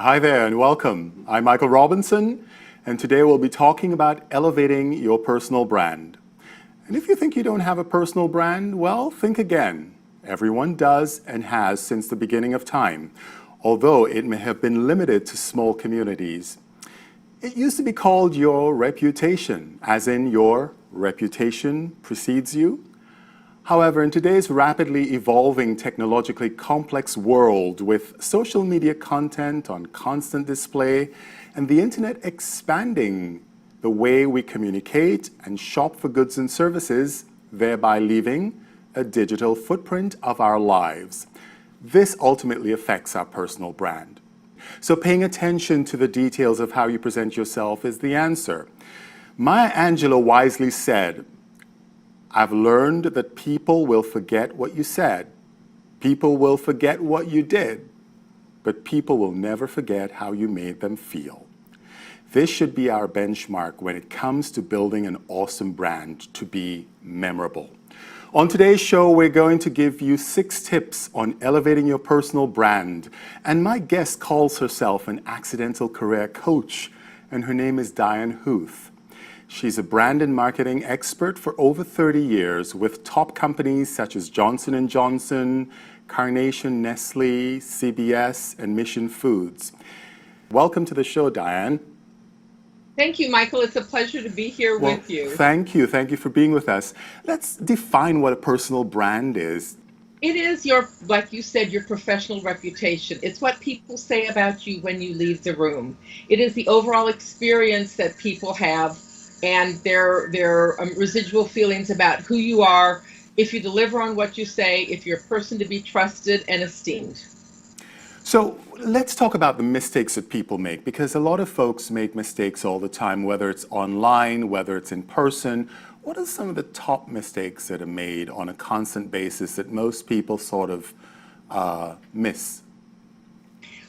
Hi there and welcome. I'm Michael Robinson, and today we'll be talking about elevating your personal brand. And if you think you don't have a personal brand, well, think again. Everyone does and has since the beginning of time, although it may have been limited to small communities. It used to be called your reputation, as in your reputation precedes you. However, in today's rapidly evolving, technologically complex world with social media content on constant display and the internet expanding the way we communicate and shop for goods and services, thereby leaving a digital footprint of our lives, this ultimately affects our personal brand. So paying attention to the details of how you present yourself is the answer. Maya Angelou wisely said, "I've learned that people will forget what you said. People will forget what you did, but people will never forget how you made them feel." This should be our benchmark when it comes to building an awesome brand to be memorable. On today's show, we're going to give you 6 tips on elevating your personal brand. And my guest calls herself an accidental career coach, and her name is Diane Huth. She's a brand and marketing expert for over 30 years with top companies such as Johnson & Johnson, Carnation, Nestle, CBS, and Mission Foods. Welcome to the show, Diane. Thank you, Michael. It's a pleasure to be here with you. Thank you. Thank you for being with us. Let's define what a personal brand is. It is your, like you said, your professional reputation. It's what people say about you when you leave the room. It is the overall experience that people have and their residual feelings about who you are, if you deliver on what you say, if you're a person to be trusted and esteemed. So let's talk about the mistakes that people make, because a lot of folks make mistakes all the time, whether it's online, whether it's in person. What are some of the top mistakes that are made on a constant basis that most people sort of miss?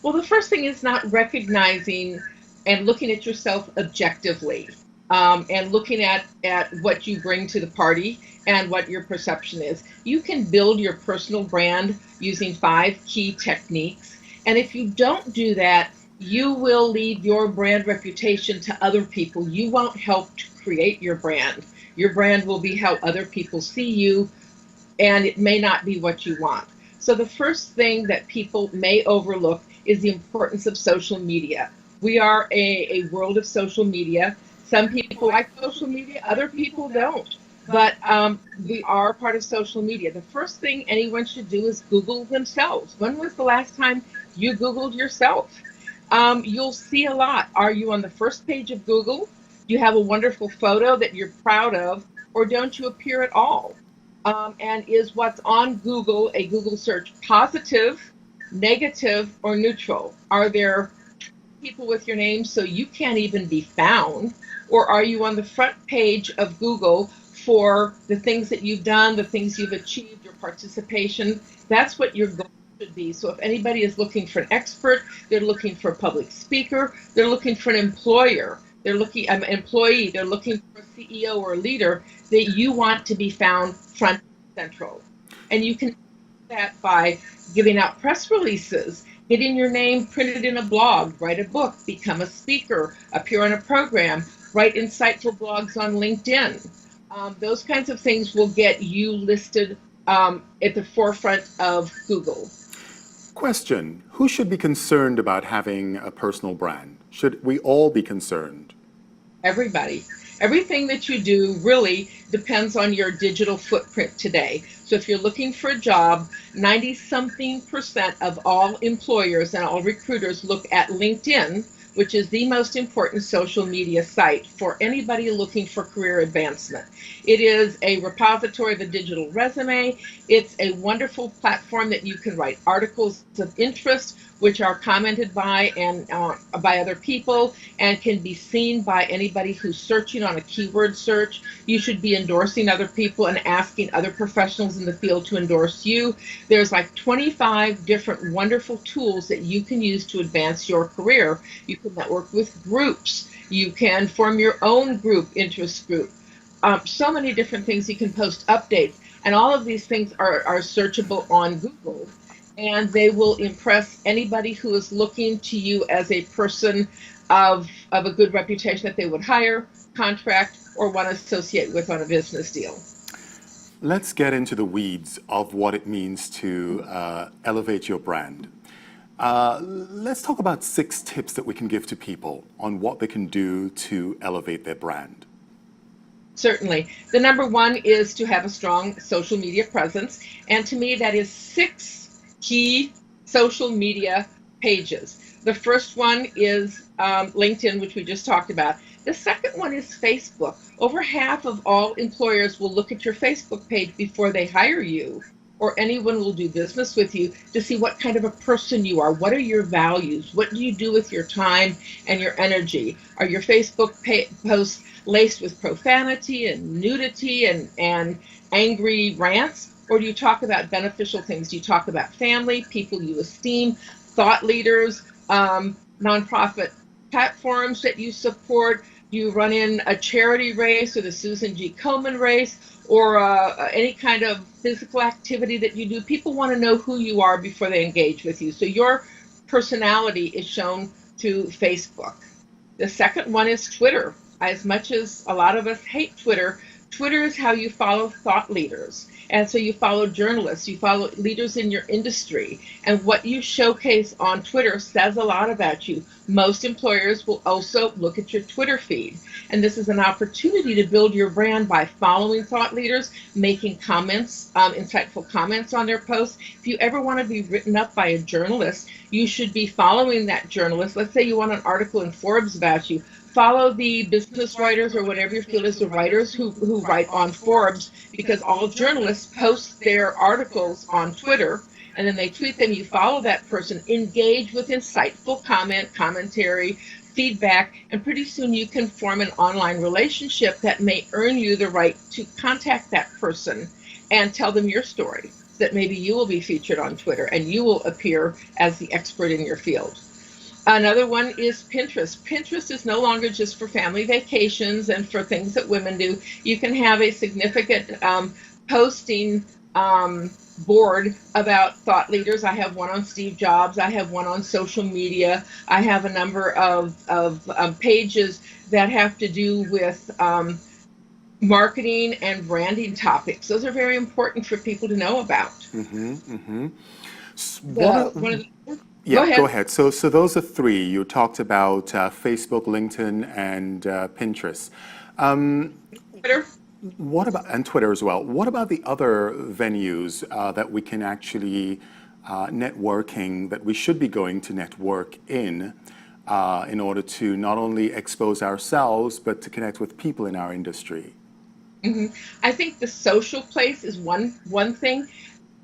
Well, the first thing is not recognizing and looking at yourself objectively. And looking at what you bring to the party and what your perception is. You can build your personal brand using 5 key techniques. And if you don't do that, you will leave your brand reputation to other people. You won't help to create your brand. Your brand will be how other people see you, and it may not be what you want. So the first thing that people may overlook is the importance of social media. We are a world of social media. Some people like social media, other people don't. But we are part of social media. The first thing anyone should do is Google themselves. When was the last time you Googled yourself? You'll see a lot. Are you on the first page of Google? Do you have a wonderful photo that you're proud of? Or don't you appear at all? And is what's on Google, a Google search, positive, negative, or neutral? Are there people with your name so you can't even be found? Or are you on the front page of Google for the things that you've done, the things you've achieved, your participation? That's what your goal should be. So if anybody is looking for an expert, they're looking for a public speaker, they're looking for an employer, they're looking an employee, they're looking for a CEO or a leader, that you want to be found front and central. And you can do that by giving out press releases, getting your name printed in a blog, write a book, become a speaker, appear on a program, write insightful blogs on LinkedIn. Those kinds of things will get you listed at the forefront of Google. Question: who should be concerned about having a personal brand? Should we all be concerned? Everybody. Everything that you do really depends on your digital footprint today. So if you're looking for a job, 90-something% of all employers and all recruiters look at LinkedIn, which is the most important social media site for anybody looking for career advancement. It is a repository of a digital resume. It's a wonderful platform that you can write articles of interest, which are commented by and by other people and can be seen by anybody who's searching on a keyword search. You should be endorsing other people and asking other professionals in the field to endorse you. There's like 25 different wonderful tools that you can use to advance your career. You can network with groups. You can form your own group, interest group. So many different things. You can post updates. And all of these things are searchable on Google. and they will impress anybody who is looking to you as a person of a good reputation that they would hire, contract, or want to associate with on a business deal. Let's get into the weeds of what it means to elevate your brand. Let's talk about 6 tips that we can give to people on what they can do to elevate their brand. Certainly. The number one is to have a strong social media presence. And to me, that is 6 key social media pages. The first one is LinkedIn, which we just talked about. The second one is Facebook. Over half of all employers will look at your Facebook page before they hire you, or anyone will do business with you, to see what kind of a person you are. What are your values? What do you do with your time and your energy? Are your Facebook posts laced with profanity and nudity and angry rants? Or do you talk about beneficial things? Do you talk about family, people you esteem, thought leaders, nonprofit platforms that you support? Do you run in a charity race or the Susan G. Komen race, or any kind of physical activity that you do? People want to know who you are before they engage with you. So your personality is shown through Facebook. The second one is Twitter. As much as a lot of us hate Twitter, Twitter is how you follow thought leaders. And so you follow journalists, you follow leaders in your industry. And what you showcase on Twitter says a lot about you. Most employers will also look at your Twitter feed. And this is an opportunity to build your brand by following thought leaders, making comments, insightful comments on their posts. If you ever want to be written up by a journalist, you should be following that journalist. Let's say you want an article in Forbes about you. Follow the business writers, or whatever your field is, the writers who write on Forbes, because all journalists post their articles on Twitter, and then they tweet them. You follow that person, engage with insightful commentary, feedback, and pretty soon you can form an online relationship that may earn you the right to contact that person and tell them your story, so that maybe you will be featured on Twitter and you will appear as the expert in your field. Another one is Pinterest. Pinterest is no longer just for family vacations and for things that women do. You can have a significant posting board about thought leaders. I have one on Steve Jobs. I have one on social media. I have a number of pages that have to do with marketing and branding topics. Those are very important for people to know about. Go ahead. So those are 3. You talked about Facebook, LinkedIn, and Pinterest. Twitter. What about, and Twitter as well? What about the other venues that we can actually networking, that we should be going to network in order to not only expose ourselves but to connect with people in our industry? I think the social place is one thing.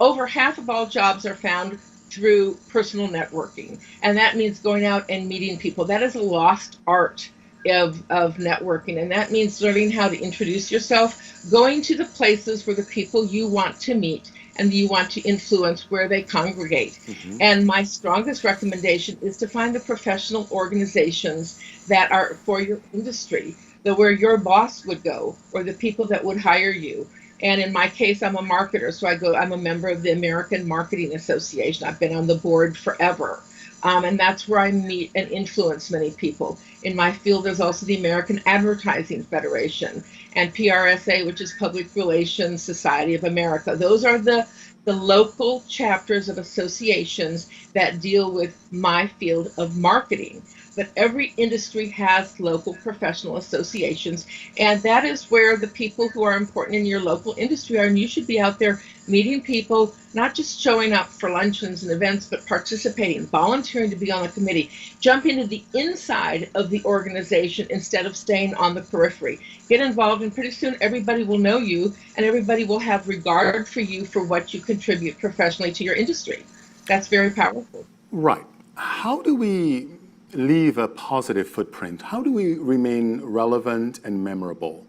Over half of all jobs are found through personal networking, and that means going out and meeting people. That is a lost art of networking, and that means learning how to introduce yourself, going to the places where the people you want to meet and you want to influence, where they congregate. And my strongest recommendation is to find the professional organizations that are for your industry, where your boss would go, or the people that would hire you. And in my case, I'm a marketer, so I'm a member of the American Marketing Association. I've been on the board forever. And that's where I meet and influence many people. In my field, there's also the American Advertising Federation and PRSA, which is Public Relations Society of America. Those are the local chapters of associations that deal with my field of marketing. But every industry has local professional associations, and that is where the people who are important in your local industry are. And you should be out there meeting people, not just showing up for luncheons and events, but participating, volunteering to be on the committee, jump into the inside of the organization instead of staying on the periphery. Get involved, and pretty soon everybody will know you, and everybody will have regard for you for what you contribute professionally to your industry. That's very powerful. Right. How do we leave a positive footprint? How do we remain relevant and memorable?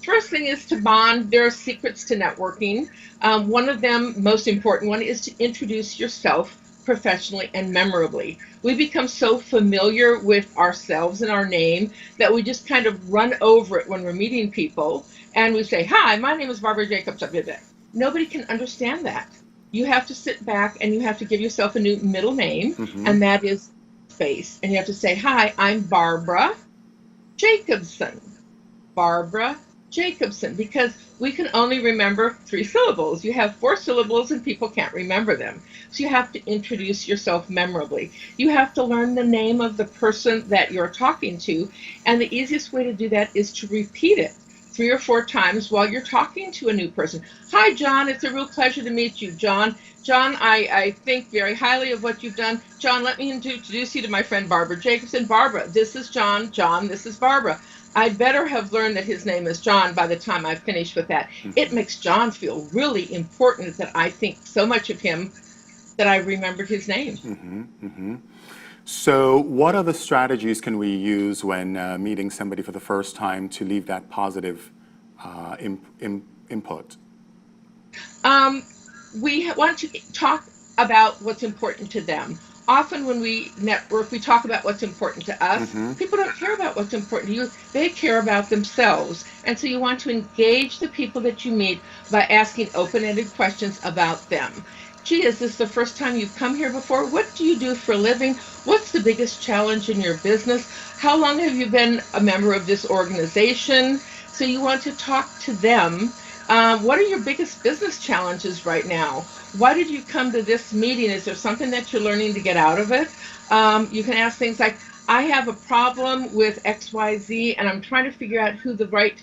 First thing is to bond. There are secrets to networking. One of them, most important one, is to introduce yourself professionally and memorably. We become so familiar with ourselves and our name that we just kind of run over it when we're meeting people, and we say, "Hi, my name is Barbara Jacobs." Nobody can understand that. you have to sit back and you have to give yourself a new middle name, Mm-hmm. and that is space. And you have to say, hi, I'm Barbara Jacobson. Barbara Jacobson, because we can only remember 3 syllables. You have 4 syllables and people can't remember them. So you have to introduce yourself memorably. You have to learn the name of the person that you're talking to. And the easiest way to do that is to repeat it 3 or 4 times while you're talking to a new person. Hi, John. It's a real pleasure to meet you, John. John, I think very highly of what you've done. John, let me introduce you to my friend Barbara Jacobson. Barbara, this is John. John, this is Barbara. I'd better have learned that his name is John by the time I finish with that. It Mm-hmm. makes John feel really important that I think so much of him that I remembered his name. Mm-hmm. Mm-hmm. So, what other strategies can we use when meeting somebody for the first time to leave that positive input? Um, we want to talk about what's important to them. Often when we network, we talk about what's important to us. Mm-hmm. People don't care about what's important to you. They care about themselves. And so you want to engage the people that you meet by asking open-ended questions about them. Gee, is this the first time you've come here before? What do you do for a living? What's the biggest challenge in your business? How long have you been a member of this organization? So you want to talk to them. What are your biggest business challenges right now? Why did you come to this meeting? Is there something that you're learning to get out of it? You can ask things like, I have a problem with XYZ and I'm trying to figure out who the right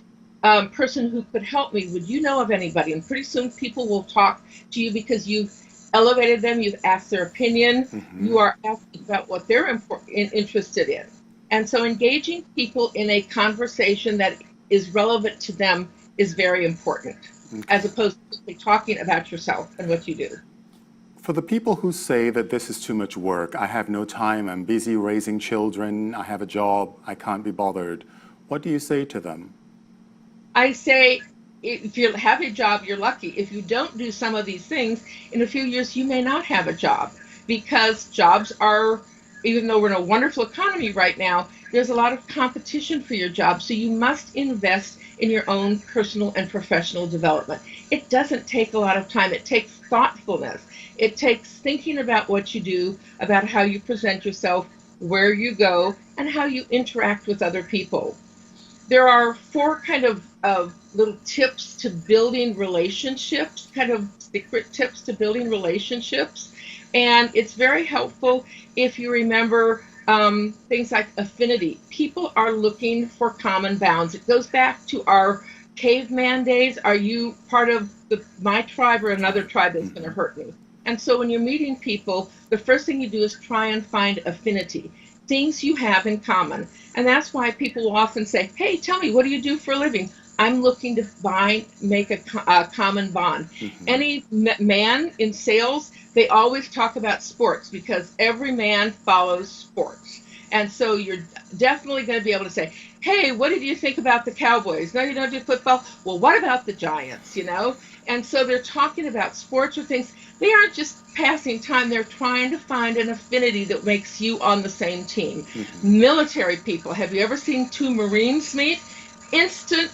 person who could help me. Would you know of anybody? And pretty soon people will talk to you because you've elevated them, you've asked their opinion, Mm-hmm. you are asking about what they're interested in. And so engaging people in a conversation that is relevant to them is very important, as Okay. opposed to simply talking about yourself and what you do. For the people who say that this is too much work, I have no time, I'm busy raising children, I have a job, I can't be bothered, what do you say to them? I say, if you have a job, you're lucky. If you don't do some of these things, in a few years, you may not have a job because jobs are, even though we're in a wonderful economy right now, there's a lot of competition for your job. So you must invest in your own personal and professional development. It doesn't take a lot of time. It takes thoughtfulness. It takes thinking about what you do, about how you present yourself, where you go, and how you interact with other people. There are 4 little tips to building relationships, kind of secret tips to building relationships. And it's very helpful if you remember things like affinity. People are looking for common bounds. It goes back to our caveman days. Are you part of my tribe or another tribe that's going to Mm-hmm. hurt me? And so when you're meeting people, the first thing you do is try and find affinity, things you have in common. And that's why people will often say, hey, tell me, what do you do for a living? I'm looking to make a common bond. Mm-hmm. Any man in sales, they always talk about sports because every man follows sports. And so you're definitely going to be able to say, hey, what did you think about the Cowboys? No, you don't do football. Well, what about the Giants, you know? And so they're talking about sports or things. They aren't just passing time, they're trying to find an affinity that makes you on the same team. Mm-hmm. Military people, have you ever seen 2 Marines meet? Instant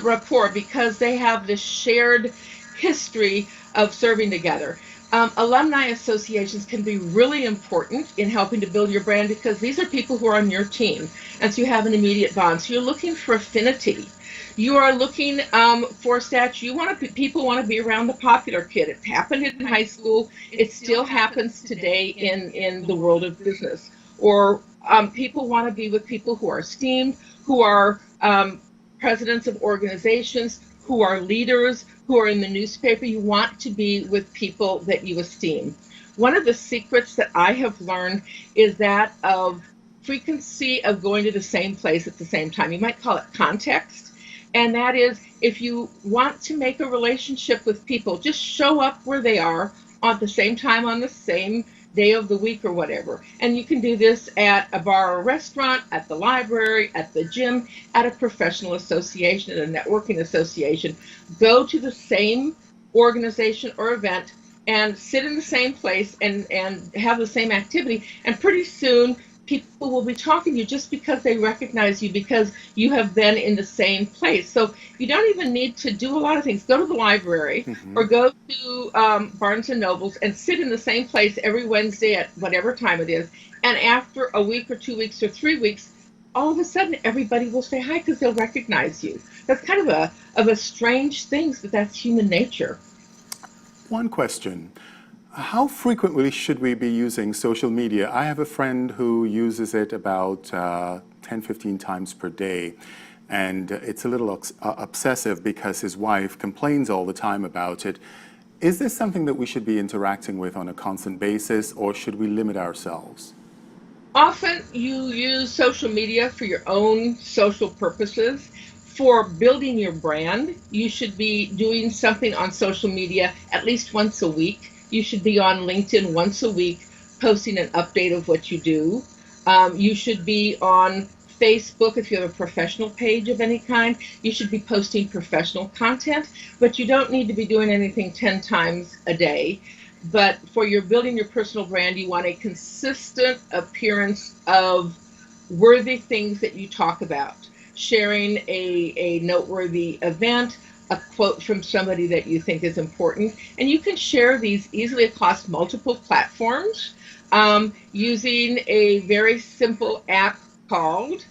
rapport because they have this shared history of serving together. Alumni associations can be really important in helping to build your brand because these are people who are on your team. And so you have an immediate bond. So you're looking for affinity. You are looking for stats. People want to be around the popular kid. It happened in high school. It still happens today in the world of business. Or people want to be with people who are esteemed, who are presidents of organizations, who are leaders, who are in the newspaper. You want to be with people that you esteem. One of the secrets that I have learned is that of frequency of going to the same place at the same time. You might call it context. And that is, if you want to make a relationship with people, just show up where they are at the same time on the same day of the week or whatever. And you can do this at a bar or restaurant, at the library, at the gym, at a professional association, at a networking association. Go to the same organization or event and sit in the same place and have the same activity. And pretty soon people will be talking to you just because they recognize you because you have been in the same place. So you don't even need to do a lot of things. Go to the library or Hmm. go to Barnes and Nobles and sit in the same place every Wednesday at whatever time it is. And after a week or 2 weeks or 3 weeks, all of a sudden everybody will say hi because they'll recognize you. That's kind of a strange thing, but that's human nature. One question. How frequently should we be using social media? I have a friend who uses it about 10, 15 times per day. And it's a little obsessive because his wife complains all the time about it. Is this something that we should be interacting with on a constant basis, or should we limit ourselves? Often you use social media for your own social purposes. For building your brand, you should be doing something on social media at least once a week. You should be on LinkedIn once a week, posting an update of what you do. You should be on Facebook if you have a professional page of any kind. You should be posting professional content, but you don't need to be doing anything 10 times a day. But for your building your personal brand, you want a consistent appearance of worthy things that you talk about, sharing a noteworthy event, a quote from somebody that you think is important. And you can share these easily across multiple platforms using a very simple app called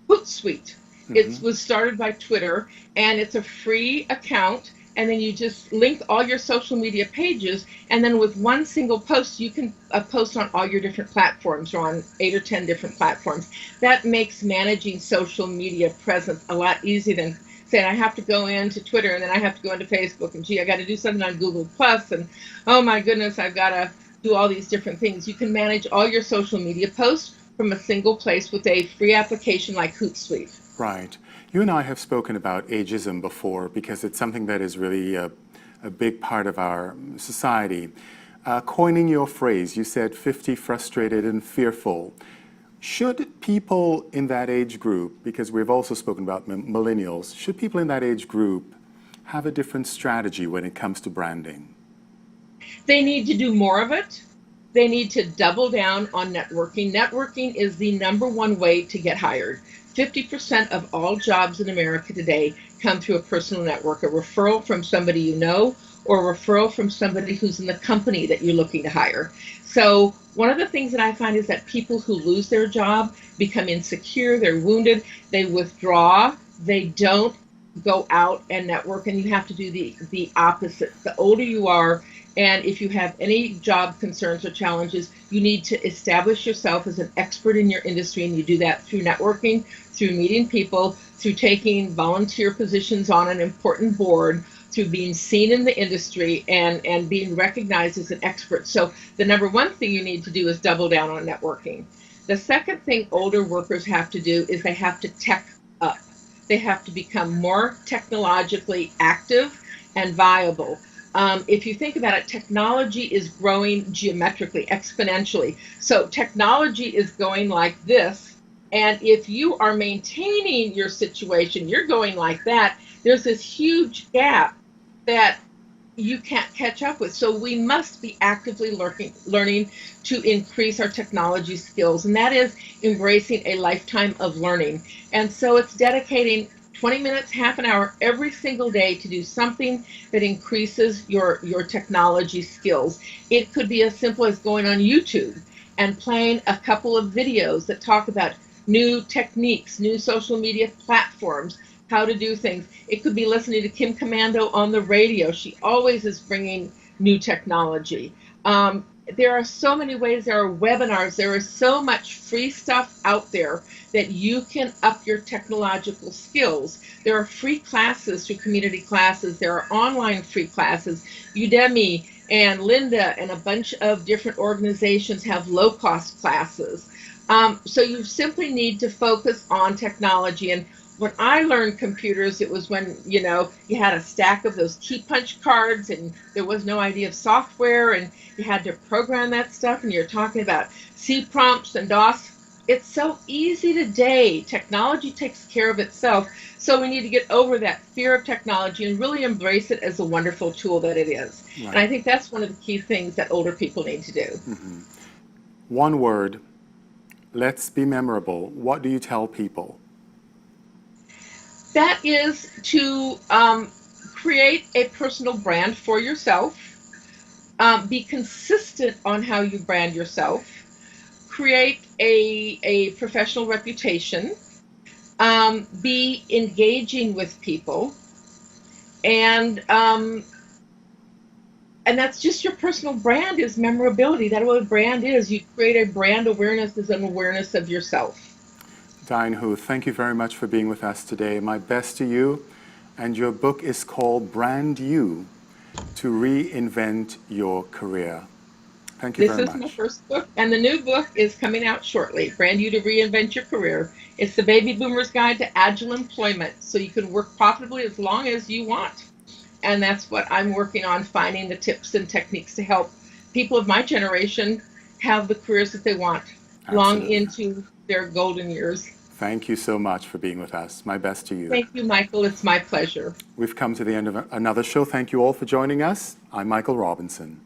Hootsuite. It Hmm. was started by Twitter and it's a free account. And then you just link all your social media pages. And then with one single post, you can post on all your different platforms or on 8 or 10 different platforms. That makes managing social media presence a lot easier than saying, I have to go into Twitter and then I have to go into Facebook. And gee, I got to do something on Google Plus. And oh my goodness, I've got to do all these different things. You can manage all your social media posts from a single place with a free application like Hootsuite. Right. You and I have spoken about ageism before because it's something that is really a big part of our society. Coining your phrase, you said 50 frustrated and fearful. Should people in that age group, because we've also spoken about millennials, should people in that age group have a different strategy when it comes to branding? They need to do more of it. They need to double down on networking. Networking is the number one way to get hired. 50% of all jobs in America today come through a personal network, a referral from somebody you know, or a referral from somebody who's in the company that you're looking to hire. So, one of the things that I find is that people who lose their job become insecure, they're wounded, they withdraw, they don't go out and network, and you have to do the opposite. The older you are, and if you have any job concerns or challenges, you need to establish yourself as an expert in your industry, and you do that through networking, through meeting people, through taking volunteer positions on an important board, through being seen in the industry and being recognized as an expert. So the number one thing you need to do is double down on networking. The second thing older workers have to do is they have to tech up. They have to become more technologically active and viable. If you think about it, technology is growing geometrically, exponentially. So technology is going like this. And if you are maintaining your situation, you're going like that, there's this huge gap that you can't catch up with. So we must be actively learning to increase our technology skills. And that is embracing a lifetime of learning. And so it's dedicating 20 minutes, half an hour every single day to do something that increases your technology skills. It could be as simple as going on YouTube and playing a couple of videos that talk about new techniques, new social media platforms, how to do things. It could be listening to Kim Commando on the radio. She always is bringing new technology. There are so many ways. There are webinars. There is so much free stuff out there that you can up your technological skills. There are free classes through community classes. There are online free classes. Udemy and Linda and a bunch of different organizations have low-cost classes. So you simply need to focus on technology. And when I learned computers, it was when, you had a stack of those key punch cards and there was no idea of software and you had to program that stuff and you're talking about C prompts and DOS. It's so easy today. Technology takes care of itself. So we need to get over that fear of technology and really embrace it as a wonderful tool that it is. And I Right. think that's one of the key things that older people need to do. One word, let's be memorable. What do you tell people? That is to create a personal brand for yourself, be consistent on how you brand yourself, create a professional reputation, be engaging with people, and and that's just your personal brand is memorability. That's what a brand is. You create a brand awareness as an awareness of yourself. Diane Huth, thank you very much for being with us today. My best to you. And your book is called Brand You, to Reinvent Your Career. Thank you This very is my much. first book, and the new book is coming out shortly. Brand You to Reinvent Your Career. It's the baby boomer's guide to agile employment, so you can work profitably as long as you want. And that's what I'm working on, finding the tips and techniques to help people of my generation have the careers that they want long Absolutely. into their golden years. Thank you so much for being with us. My best to you. Thank you, Michael. It's my pleasure. We've come to the end of another show. Thank you all for joining us. I'm Michael Robinson.